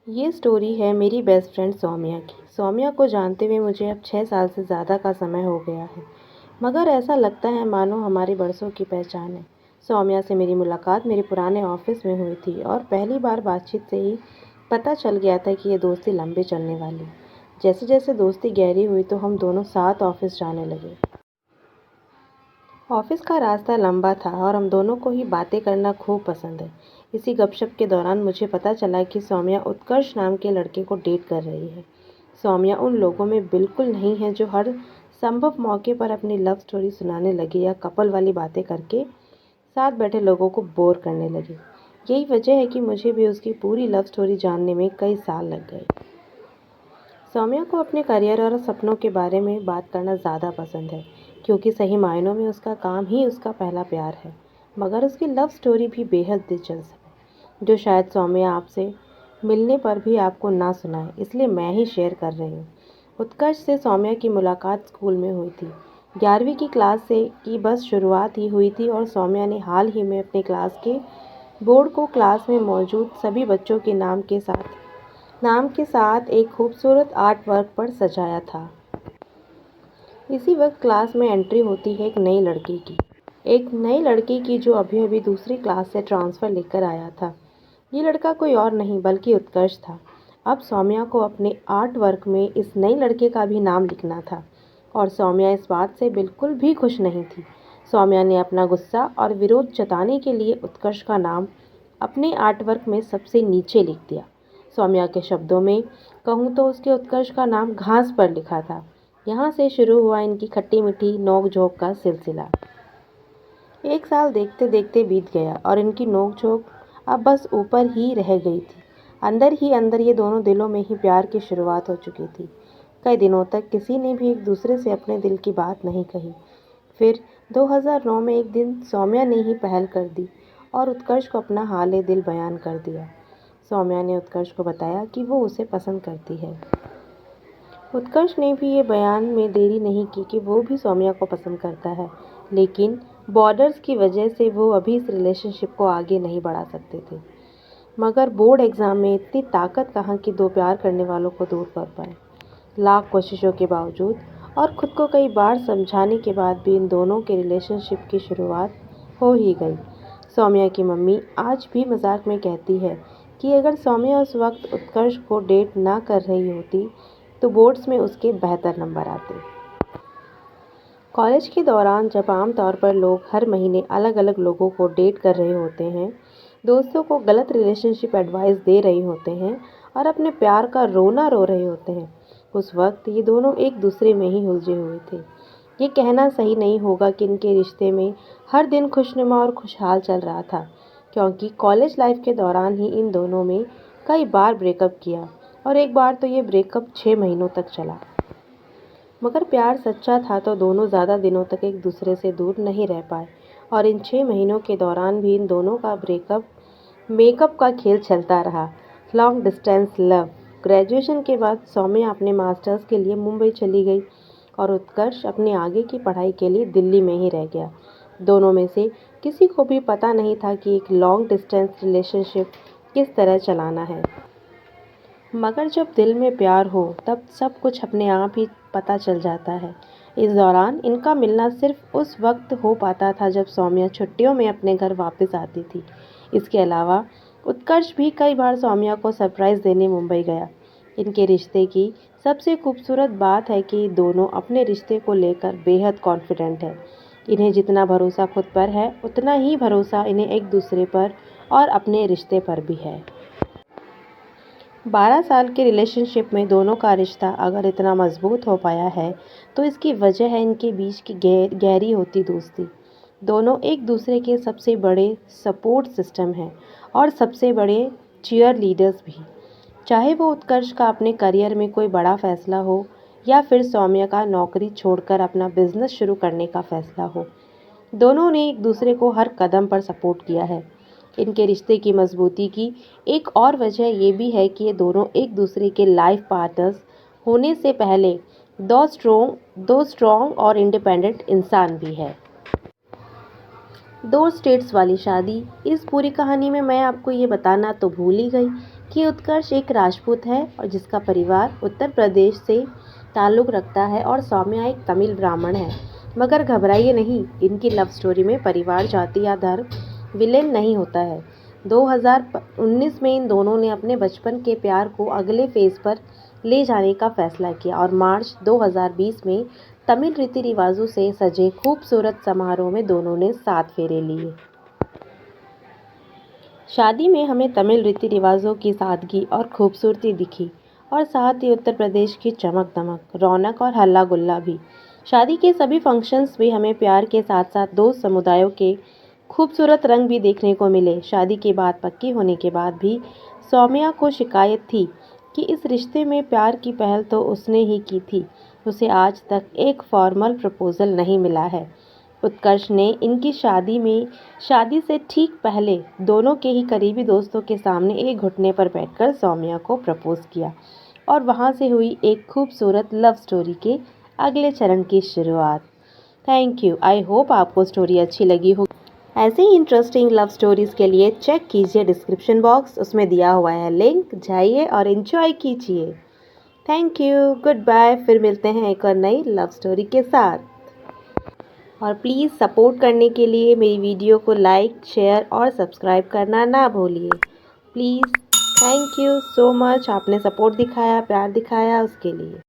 ये स्टोरी है मेरी बेस्ट फ्रेंड सौम्या की। सौम्या को जानते हुए मुझे अब 6 साल से ज़्यादा का समय हो गया है, मगर ऐसा लगता है मानो हमारी बरसों की पहचान है। सौम्या से मेरी मुलाकात मेरे पुराने ऑफिस में हुई थी और पहली बार बातचीत से ही पता चल गया था कि ये दोस्ती लंबे चलने वाली। जैसे जैसे दोस्ती गहरी हुई तो हम दोनों साथ ऑफिस जाने लगे। ऑफिस का रास्ता लंबा था और हम दोनों को ही बातें करना खूब पसंद है। इसी गपशप के दौरान मुझे पता चला कि सौम्या उत्कर्ष नाम के लड़के को डेट कर रही है। सौम्या उन लोगों में बिल्कुल नहीं है जो हर संभव मौके पर अपनी लव स्टोरी सुनाने लगे या कपल वाली बातें करके साथ बैठे लोगों को बोर करने लगे। यही वजह है कि मुझे भी उसकी पूरी लव स्टोरी जानने में कई साल लग गए। सौम्या को अपने करियर और सपनों के बारे में बात करना ज़्यादा पसंद है, क्योंकि सही मायनों में उसका काम ही उसका पहला प्यार है। मगर उसकी लव स्टोरी भी बेहद दिलचस्प है, जो शायद सौम्या आपसे मिलने पर भी आपको ना सुनाए, इसलिए मैं ही शेयर कर रही हूँ। उत्कर्ष से सौम्या की मुलाकात स्कूल में हुई थी। 11वीं की क्लास से की बस शुरुआत ही हुई थी और सौम्या ने हाल ही में अपने क्लास के बोर्ड को क्लास में मौजूद सभी बच्चों के नाम के साथ एक खूबसूरत आर्ट वर्क पर सजाया था। इसी वक्त क्लास में एंट्री होती है एक नई लड़की की जो अभी अभी दूसरी क्लास से ट्रांसफ़र लेकर आया था। ये लड़का कोई और नहीं बल्कि उत्कर्ष था। अब सौम्या को अपने आर्ट वर्क में इस नई लड़के का भी नाम लिखना था और सौम्या इस बात से बिल्कुल भी खुश नहीं थी। सौम्या ने अपना गुस्सा और विरोध जताने के लिए उत्कर्ष का नाम अपने आर्ट वर्क में सबसे नीचे लिख दिया। सौम्या के शब्दों में कहूँ तो उसके उत्कर्ष का नाम घास पर लिखा था। यहाँ से शुरू हुआ इनकी खट्टी मीठी नोक झोंक का सिलसिला। एक साल देखते देखते बीत गया और इनकी नोक झोंक अब बस ऊपर ही रह गई थी। अंदर ही अंदर ये दोनों दिलों में ही प्यार की शुरुआत हो चुकी थी। कई दिनों तक किसी ने भी एक दूसरे से अपने दिल की बात नहीं कही। फिर 2009 में एक दिन सौम्या ने ही पहल कर दी और उत्कर्ष को अपना हाल दिल बयान कर दिया। सौम्या ने उत्कर्ष को बताया कि वो उसे पसंद करती है। उत्कर्ष ने भी ये बयान में देरी नहीं की कि वो भी सौम्या को पसंद करता है, लेकिन बॉर्डर्स की वजह से वो अभी इस रिलेशनशिप को आगे नहीं बढ़ा सकते थे। मगर बोर्ड एग्ज़ाम में इतनी ताकत कहाँ कि दो प्यार करने वालों को दूर कर पाए। लाख कोशिशों के बावजूद और खुद को कई बार समझाने के बाद भी इन दोनों के रिलेशनशिप की शुरुआत हो ही गई। सौम्या की मम्मी आज भी मजाक में कहती है कि अगर सौम्या उस वक्त उत्कर्ष को डेट ना कर रही होती तो बोर्ड्स में उसके बेहतर नंबर आते। कॉलेज के दौरान जब आम तौर पर लोग हर महीने अलग अलग लोगों को डेट कर रहे होते हैं, दोस्तों को गलत रिलेशनशिप एडवाइस दे रहे होते हैं और अपने प्यार का रोना रो रहे होते हैं, उस वक्त ये दोनों एक दूसरे में ही उलझे हुए थे। ये कहना सही नहीं होगा कि इनके रिश्ते में हर दिन खुशनुमा और खुशहाल चल रहा था, क्योंकि कॉलेज लाइफ के दौरान ही इन दोनों में कई बार ब्रेकअप किया और एक बार तो ये ब्रेकअप 6 महीनों तक चला। मगर प्यार सच्चा था तो दोनों ज़्यादा दिनों तक एक दूसरे से दूर नहीं रह पाए और इन 6 महीनों के दौरान भी इन दोनों का ब्रेकअप मेकअप का खेल चलता रहा। Long distance love. ग्रेजुएशन के बाद सौम्या अपने मास्टर्स के लिए मुंबई चली गई और उत्कर्ष अपने आगे की पढ़ाई के लिए दिल्ली में ही रह गया। दोनों में से किसी को भी पता नहीं था कि एक लॉन्ग डिस्टेंस रिलेशनशिप किस तरह चलाना है। मगर जब दिल में प्यार हो तब सब कुछ अपने आप ही पता चल जाता है। इस दौरान इनका मिलना सिर्फ उस वक्त हो पाता था जब सौम्या छुट्टियों में अपने घर वापस आती थी। इसके अलावा उत्कर्ष भी कई बार सौम्या को सरप्राइज़ देने मुंबई गया। इनके रिश्ते की सबसे खूबसूरत बात है कि दोनों अपने रिश्ते को लेकर बेहद कॉन्फिडेंट है। इन्हें जितना भरोसा खुद पर है उतना ही भरोसा इन्हें एक दूसरे पर और अपने रिश्ते पर भी है। 12 साल के रिलेशनशिप में दोनों का रिश्ता अगर इतना मजबूत हो पाया है तो इसकी वजह है इनके बीच की गहरी होती दोस्ती। दोनों एक दूसरे के सबसे बड़े सपोर्ट सिस्टम हैं और सबसे बड़े चीयर लीडर्स भी। चाहे वो उत्कर्ष का अपने करियर में कोई बड़ा फैसला हो या फिर सौम्या का नौकरी छोड़कर अपना बिजनेस शुरू करने का फैसला हो, दोनों ने एक दूसरे को हर कदम पर सपोर्ट किया है। इनके रिश्ते की मजबूती की एक और वजह ये भी है कि ये दोनों एक दूसरे के लाइफ पार्टनर्स होने से पहले दो स्ट्रॉन्ग और इंडिपेंडेंट इंसान भी है। दो स्टेट्स वाली शादी। इस पूरी कहानी में मैं आपको ये बताना तो भूल ही गई देखिए, उत्कर्ष एक राजपूत है और जिसका परिवार उत्तर प्रदेश से ताल्लुक़ रखता है और सौम्या एक तमिल ब्राह्मण है। मगर घबराइए नहीं, इनकी लव स्टोरी में परिवार, जाति या धर्म विलेन नहीं होता है। 2019 में इन दोनों ने अपने बचपन के प्यार को अगले फेज़ पर ले जाने का फैसला किया और मार्च 2020 में तमिल रीति रिवाजों से सजे खूबसूरत समारोह में दोनों ने 7 फेरे लिए। शादी में हमें तमिल रीति रिवाजों की सादगी और खूबसूरती दिखी और साथ ही उत्तर प्रदेश की चमक दमक, रौनक और हल्ला गुल्ला भी। शादी के सभी फंक्शंस में हमें प्यार के साथ साथ दो समुदायों के खूबसूरत रंग भी देखने को मिले। शादी की बात पक्की होने के बाद भी सौम्या को शिकायत थी कि इस रिश्ते में प्यार की पहल तो उसने ही की थी, उसे आज तक एक फॉर्मल प्रपोजल नहीं मिला है। उत्कर्ष ने इनकी शादी से ठीक पहले दोनों के ही करीबी दोस्तों के सामने एक घुटने पर बैठकर सौम्या को प्रपोज किया और वहां से हुई एक खूबसूरत लव स्टोरी के अगले चरण की शुरुआत। Thank you. आई होप आपको स्टोरी अच्छी लगी हो। ऐसे ही इंटरेस्टिंग लव स्टोरीज के लिए चेक कीजिए डिस्क्रिप्शन बॉक्स, उसमें दिया हुआ है लिंक, जाइए और एंजॉय कीजिए। Thank you, goodbye. फिर मिलते हैं एक और नई लव स्टोरी के साथ। और प्लीज़ सपोर्ट करने के लिए मेरी वीडियो को लाइक, शेयर और सब्सक्राइब करना ना भूलिए। Please, thank you so much. आपने सपोर्ट दिखाया, प्यार दिखाया, उसके लिए।